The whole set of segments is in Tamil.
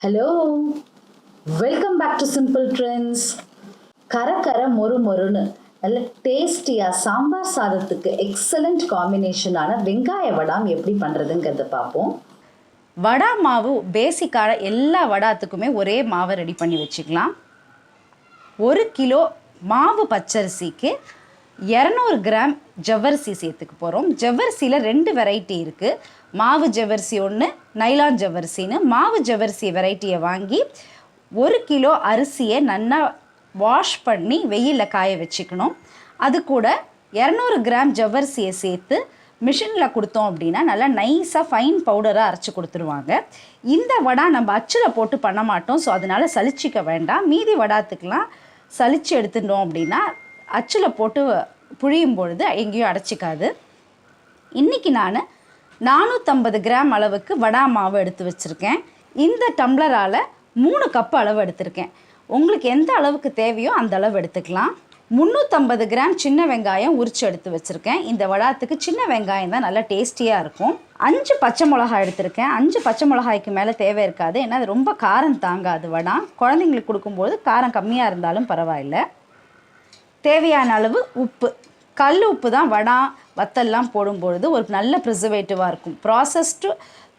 Hello, welcome back to simple trends. கர மொறு மொறுன்னு நல்ல டேஸ்டியாக சாம்பார் சாதத்துக்கு எக்ஸலண்ட் காம்பினேஷனான வெங்காய வடாம் எப்படி பண்ணுறதுங்கிறத பார்ப்போம். வடா மாவு பேசிக்கான எல்லா வடாத்துக்குமே ஒரே மாவை ரெடி பண்ணி வச்சுக்கலாம். 1 கிலோ மாவு பச்சரிசிக்கு 200 கிராம் ஜவ்வரிசி சேர்த்துக்க போகிறோம். ஜவ்வரிசியில் 2 வெரைட்டி இருக்குது. மாவு ஜவ்வரிசி ஒன்று, நைலான் ஜவ்வரிசின்னு. மாவு ஜவ்வரிசி வெரைட்டியை வாங்கி 1 கிலோ அரிசியை நல்லா வாஷ் பண்ணி வெயிலில் காய வச்சுக்கணும். அது கூட 200 கிராம் ஜவ்வரிசியை சேர்த்து மிஷினில் கொடுத்தோம் அப்படின்னா நல்லா நைஸாக ஃபைன் பவுடராக அரைச்சி கொடுத்துருவாங்க. இந்த வடா நம்ம அச்சில் போட்டு பண்ண மாட்டோம், ஸோ அதனால் சலிச்சிக்க வேண்டாம். மீதி வடாத்துக்கெலாம் சலிச்சு எடுத்துட்டோம் அப்படின்னா அச்சில் போட்டு புழியும் பொழுது எங்கேயும் அடைச்சிக்காது. இன்றைக்கி நான் 450 கிராம் அளவுக்கு வடா மாவு எடுத்து வச்சுருக்கேன். இந்த டம்ளரால் 3 கப்பு அளவு எடுத்திருக்கேன். உங்களுக்கு எந்த அளவுக்கு தேவையோ அந்த அளவு எடுத்துக்கலாம். 350 கிராம் சின்ன வெங்காயம் உரித்து எடுத்து வச்சுருக்கேன். இந்த வடாத்துக்கு சின்ன வெங்காயம் தான் நல்லா டேஸ்டியாக இருக்கும். 5 பச்சை மிளகாய் எடுத்திருக்கேன். 5 பச்சை மிளகாய்க்கு மேலே தேவை இருக்காது, ஏன்னா அது ரொம்ப காரம் தாங்காது. வடா குழந்தைங்களுக்கு கொடுக்கும்போது காரம் கம்மியாக இருந்தாலும் பரவாயில்லை. தேவையான அளவு உப்பு, கல் உப்பு தான் வடா வத்தல்லாம் போடும்பொழுது ஒரு நல்ல ப்ரிசர்வேட்டிவாக இருக்கும். ப்ராசஸ்டு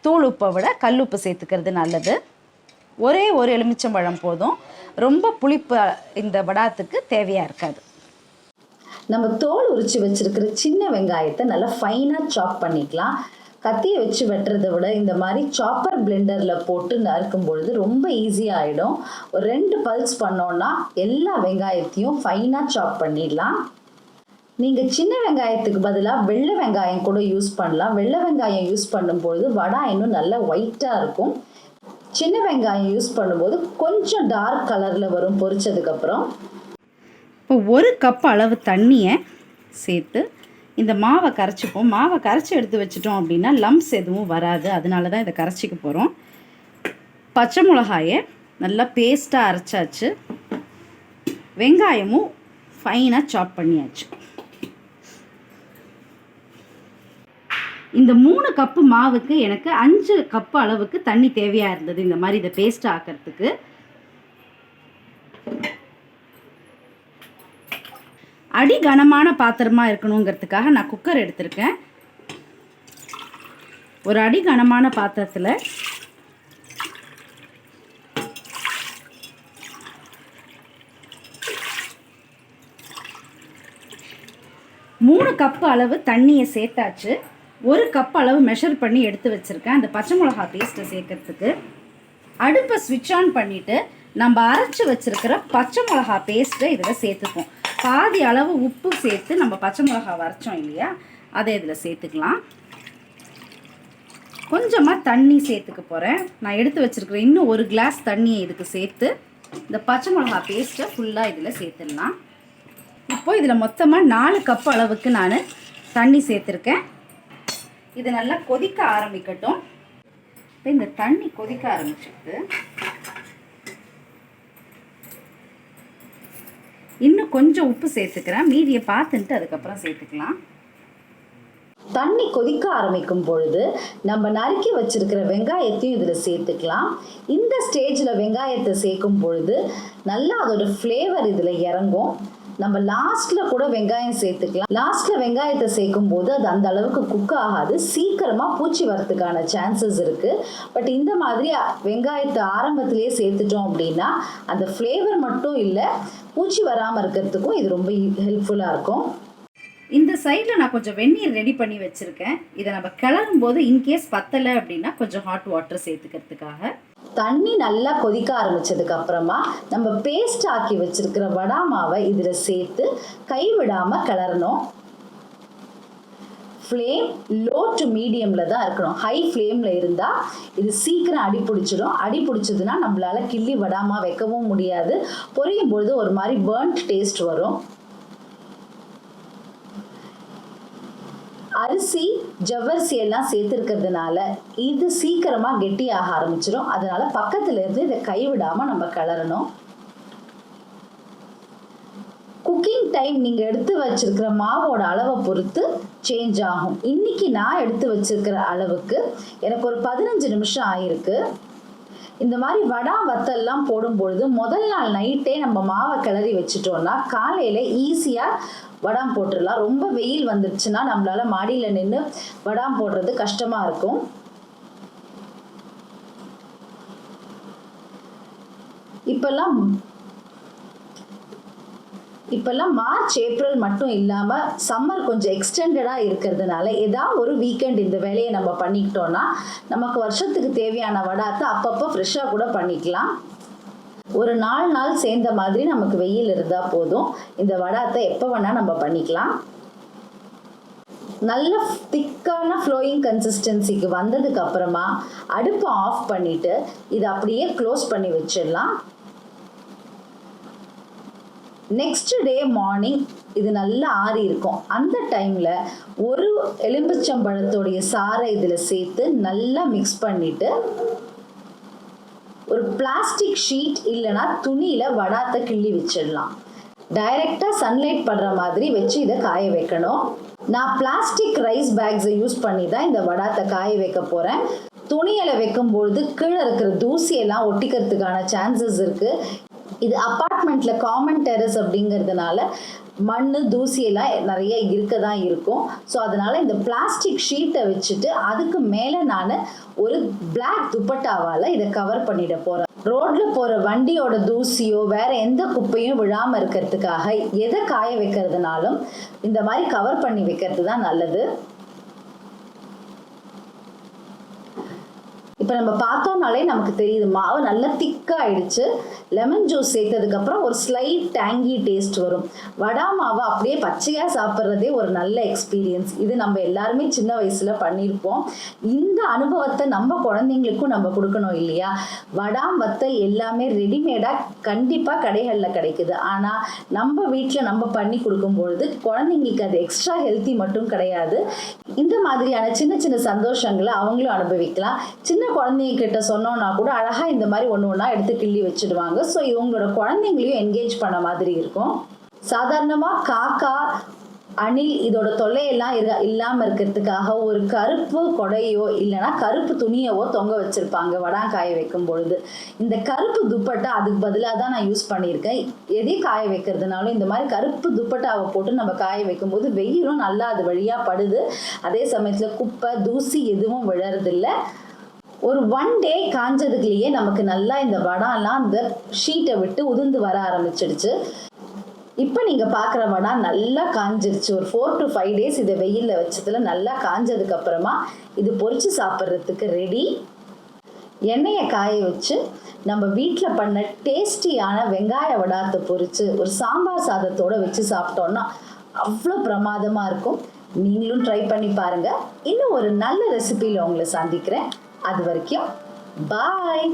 தூள் உப்பை விட கல் உப்பு சேர்த்துக்கிறது நல்லது. ஒரே ஒரு எலுமிச்சம்பழம் போதும், ரொம்ப புளிப்பு இந்த வடாத்துக்கு தேவையாக இருக்காது. நம்ம தோல் உரித்து வச்சுருக்கிற சின்ன வெங்காயத்தை நல்லா ஃபைனாக சாப் பண்ணிக்கலாம். கத்தியை வச்சு வெட்டுறதை விட இந்த மாதிரி சாப்பர் பிளெண்டரில் போட்டு நறுக்கும் பொழுது ரொம்ப ஈஸியாக ஆகிடும். ஒரு 2 பல்ஸ் பண்ணோன்னா எல்லா வெங்காயத்தையும் ஃபைனாக சாப் பண்ணிடலாம். நீங்கள் சின்ன வெங்காயத்துக்கு பதிலாக வெள்ளை வெங்காயம் கூட யூஸ் பண்ணலாம். வெள்ளை வெங்காயம் யூஸ் பண்ணும்பொழுது வடை இன்னும் நல்லா ஒயிட்டாக இருக்கும். சின்ன வெங்காயம் யூஸ் பண்ணும்போது கொஞ்சம் டார்க் கலரில் வரும் பொரிச்சதுக்கப்புறம். இப்போ 1 கப் அளவு தண்ணியை சேர்த்து இந்த மாவை கரைச்சிப்போம். மாவை கரைச்சி எடுத்து வச்சிட்டோம் அப்படின்னா லம்ப்ஸ் எதுவும் வராது, அதனால தான் இதை கரைச்சிக்க போகிறோம். பச்சை மிளகாயை நல்லா பேஸ்ட்டாக அரைச்சாச்சு. வெங்காயமும் ஃபைனாக சாப் பண்ணியாச்சு. இந்த 3 கப்பு மாவுக்கு எனக்கு 5 கப்பு அளவுக்கு தண்ணி தேவையாக இருந்தது இந்த மாதிரி இதை பேஸ்ட் ஆக்கிறதுக்கு. அடி கனமான பாத்திரமாக இருக்கணுங்கிறதுக்காக நான் குக்கர் எடுத்திருக்கேன். ஒரு அடி கனமான பாத்திரத்தில் மூணு கப்பு அளவு தண்ணியை சேர்த்தாச்சு. 1 கப் அளவு மெஷர் பண்ணி எடுத்து வச்சுருக்கேன் அந்த பச்சை மிளகா பேஸ்ட்டை சேர்க்கறதுக்கு. அடுப்பை ஸ்விட்ச் ஆன் பண்ணிவிட்டு நம்ம அரைச்சி வச்சுருக்கிற பச்சை மிளகா பேஸ்ட்டை இதில் சேர்த்துப்போம். பாதி அளவு உப்பு சேர்த்து நம்ம பச்சை மிளகா வரைச்சோம் இல்லையா, அதை இதில் சேர்த்துக்கலாம். கொஞ்சமாக தண்ணி சேர்த்துக்க போகிறேன். நான் எடுத்து வச்சுருக்கிற இன்னும் 1 கிளாஸ் தண்ணியை இதுக்கு சேர்த்து இந்த பச்சை மிளகா பேஸ்ட்டை ஃபுல்லாக இதில் சேர்த்துடலாம். இப்போது இதில் மொத்தமாக 4 கப் அளவுக்கு நான் தண்ணி சேர்த்துருக்கேன். இது நல்லா கொதிக்க ஆரம்பிக்கட்டும். இப்போ இந்த தண்ணி கொதிக்க ஆரம்பிச்சிட்டு இன்னும் கொஞ்சம் உப்பு சேர்த்துக்கிறேன். மீதியை பார்த்துட்டு அதுக்கப்புறம் சேர்த்துக்கலாம். தண்ணி கொதிக்க ஆரம்பிக்கும் பொழுது நம்ம நறுக்கி வச்சிருக்கிற வெங்காயத்தையும் இதில் சேர்த்துக்கலாம். இந்த ஸ்டேஜில் வெங்காயத்தை சேர்க்கும் பொழுது நல்லா அதோட ஃப்ளேவர் இதில் இறங்கும். நம்ம லாஸ்ட்டில் கூட வெங்காயம் சேர்த்துக்கலாம். லாஸ்ட்டில் வெங்காயத்தை சேர்க்கும் போது அது அந்த அளவுக்கு குக் ஆகாது, சீக்கிரமாக பூச்சி வரத்துக்கான சான்சஸ் இருக்குது. பட் இந்த மாதிரி வெங்காயத்தை ஆரம்பத்திலேயே சேர்த்துட்டோம் அப்படின்னா அந்த ஃப்ளேவர் மட்டும் இல்லை, பூச்சி வராமல் இருக்கிறதுக்கும் இது ரொம்ப ஹெல்ப்ஃபுல்லாக இருக்கும். இந்த சைடில் நான் கொஞ்சம் வெந்நீர் ரெடி பண்ணி வச்சுருக்கேன். இதை நம்ம கிளறும் போது இன்கேஸ் பத்தலை அப்படின்னா கொஞ்சம் ஹாட் வாட்டர் சேர்த்துக்கிறதுக்காக. தண்ணி நல்லா கொதிக்க ஆரம்பிச்சதுக்கு அப்புறமா நம்ம பேஸ்ட் ஆக்கி வச்சிருக்கிற வடா மாவை இதில் சேர்த்து கைவிடாமல் கிளறணும். ஃப்ளேம் லோ டு மீடியமில் தான் இருக்கணும். ஹை ஃப்ளேமில் இருந்தால் இது சீக்கிரம் அடி பிடிச்சிடும். அடி பிடிச்சதுன்னா நம்மளால் கிள்ளி வடாமா வைக்கவும் முடியாது. பொரியும் பொழுது ஒரு மாதிரி பர்ன்ட் டேஸ்ட் வரும். அரிசி ஜவ்வரிசி எல்லாம் சேர்த்துருக்கிறதுனால இது சீக்கிரமாக கெட்டியாக ஆரம்பிச்சிடும். அதனால பக்கத்துல இருந்து இதை கைவிடாமல் நம்ம கிளறணும். குக்கிங் டைம் நீங்கள் எடுத்து வச்சிருக்கிற மாவோட அளவை பொறுத்து சேஞ்ச் ஆகும். இன்னைக்கு நான் எடுத்து வச்சிருக்கிற அளவுக்கு எனக்கு ஒரு 15 நிமிஷம் ஆயிருக்கு. இந்த மாதிரி வடா வத்தல்லாம் போடும்பொழுது முதல் நாள் நைட்டே நம்ம மாவை கிளறி வச்சுட்டோம்னா காலையில் ஈஸியாக வடாம் போட்டுடலாம். ரொம்ப வெயில் வந்துருச்சுன்னா நம்மளால மாடியில் நின்று வடாம் போடுறது கஷ்டமாக இருக்கும். இப்பெல்லாம் மார்ச் ஏப்ரல் மட்டும் இல்லாமல் சம்மர் கொஞ்சம் எக்ஸ்டெண்டடாக இருக்கிறதுனால ஏதாவது ஒரு வீக்கெண்ட் இந்த வேலையை நம்ம பண்ணிக்கிட்டோம்னா நமக்கு வருஷத்துக்கு தேவையான வடாத்தை அப்பப்போ ஃப்ரெஷ்ஷாக கூட பண்ணிக்கலாம். ஒரு 4 நாள் சேர்ந்த மாதிரி நமக்கு வெயில் இருந்தால் போதும். இந்த வடாத்தை எப்போ வேணால் நம்ம பண்ணிக்கலாம். நல்ல திக்கான ஃப்ளோயிங் கன்சிஸ்டன்சிக்கு வந்ததுக்கு அப்புறமா அடுப்பை ஆஃப் பண்ணிட்டு இதை அப்படியே க்ளோஸ் பண்ணி வச்சிடலாம். நெக்ஸ்ட் டே மார்னிங் இது நல்லா ஆறி இருக்கும். அந்த டைமில் ஒரு எலும்பிச்சம்பழத்தோடைய சாறை இதில் சேர்த்து நல்லா மிக்ஸ் பண்ணிவிட்டு ஒரு பிளாஸ்டிக் ஷீட் இல்லைனா துணியில் வடாத்தை கிள்ளி வச்சிடலாம். டைரெக்டாக சன்லைட் படுற மாதிரி வச்சு இதை காய வைக்கணும். நான் பிளாஸ்டிக் ரைஸ் பேக்ஸை யூஸ் பண்ணி தான் இந்த வடாத்தை காய வைக்க போகிறேன். துணியில் வைக்கும்பொழுது கீழே இருக்கிற தூசியெல்லாம் ஒட்டிக்கிறதுக்கான சான்சஸ் இருக்குது. இது அப்பார்ட்மெண்ட்டில் காமன் டெரஸ் அப்படிங்கிறதுனால மண் தூசியெல்லாம் நிறைய இருக்க தான் இருக்கும். ஸோ அதனால் இந்த பிளாஸ்டிக் ஷீட்டை வச்சுட்டு அதுக்கு மேலே நான் ஒரு பிளாக் துப்பட்டாவால் இதை கவர் பண்ணிட போகிறேன். ரோட்டில் போகிற வண்டியோட தூசியோ வேறு எந்த குப்பையும் விழாமல் இருக்கிறதுக்காக எதை காய வைக்கிறதுனாலும் இந்த மாதிரி கவர் பண்ணி வைக்கிறது தான் நல்லது. இப்போ நம்ம பார்த்தோம்னாலே நமக்கு தெரியுது மாவு நல்லா திக்காயிடுச்சு. லெமன் ஜூஸ் சேர்த்ததுக்கப்புறம் ஒரு ஸ்லைட் டேங்கி டேஸ்ட் வரும். வடா மாவை அப்படியே பச்சையாக சாப்பிட்றதே ஒரு நல்ல எக்ஸ்பீரியன்ஸ். இது நம்ம எல்லாருமே சின்ன வயசில் பண்ணியிருப்போம். இந்த அனுபவத்தை நம்ம குழந்தைங்களுக்கும் நம்ம கொடுக்கணும் இல்லையா? வடாம் வத்தல் எல்லாமே ரெடிமேடாக கண்டிப்பாக கடைகளில் கிடைக்குது. ஆனால் நம்ம வீட்டில் நம்ம பண்ணி கொடுக்கும்பொழுது குழந்தைங்களுக்கு அது எக்ஸ்ட்ரா ஹெல்த்தி மட்டும் கிடையாது. இந்த மாதிரியான சின்ன சின்ன சந்தோஷங்களை அவங்களும் அனுபவிக்கலாம். சின்ன குழந்தைங்க கிட்ட சொன்னோம்னா கூட அழகா இந்த மாதிரி ஒண்ணா எடுத்து கிள்ளி வச்சிடுவாங்க. ஸோ இவங்களோட குழந்தைங்களையும் என்கேஜ் பண்ண மாதிரி இருக்கும். சாதாரணமா காக்கா, அணில் இதோட தொல்லையெல்லாம் இல்லாம இருக்கிறதுக்காக ஒரு கருப்பு கொடையோ இல்லைன்னா கருப்பு துணியவோ தொங்க வச்சிருப்பாங்க வடாம் காய வைக்கும் பொழுது. இந்த கருப்பு துப்பட்டா அதுக்கு பதிலாக தான் நான் யூஸ் பண்ணியிருக்கேன். எதை காய வைக்கிறதுனாலும் இந்த மாதிரி கருப்பு துப்பட்டாவை போட்டு நம்ம காய வைக்கும் போது வெயிலும் நல்லா அது வழியா படுது. அதே சமயத்துல குப்பை தூசி எதுவும் விழறதில்லை. ஒரு 1 டே காஞ்சதுக்குள்ளேயே நமக்கு நல்லா இந்த வடாலாம் அந்த ஷீட்டை விட்டு உதிர்ந்து வர ஆரம்பிச்சிடுச்சு. இப்போ நீங்கள் பார்க்குற வடா நல்லா காஞ்சிருச்சு. ஒரு 4 to 5 days இதை வெயிலில் வச்சதுல நல்லா காஞ்சதுக்கு அப்புறமா இது பொரிச்சு சாப்பிட்றதுக்கு ரெடி. எண்ணெயை காய வச்சு நம்ம வீட்டில் பண்ண டேஸ்டியான வெங்காய வடாத்தை பொரிச்சு ஒரு சாம்பார் சாதத்தோடு வச்சு சாப்பிட்டோன்னா அவ்வளோ பிரமாதமாக இருக்கும். நீங்களும் ட்ரை பண்ணி பாருங்கள். இன்னும் ஒரு நல்ல ரெசிபியில் உங்களை சந்திக்கிறேன். அது வரைக்கும் பாய்.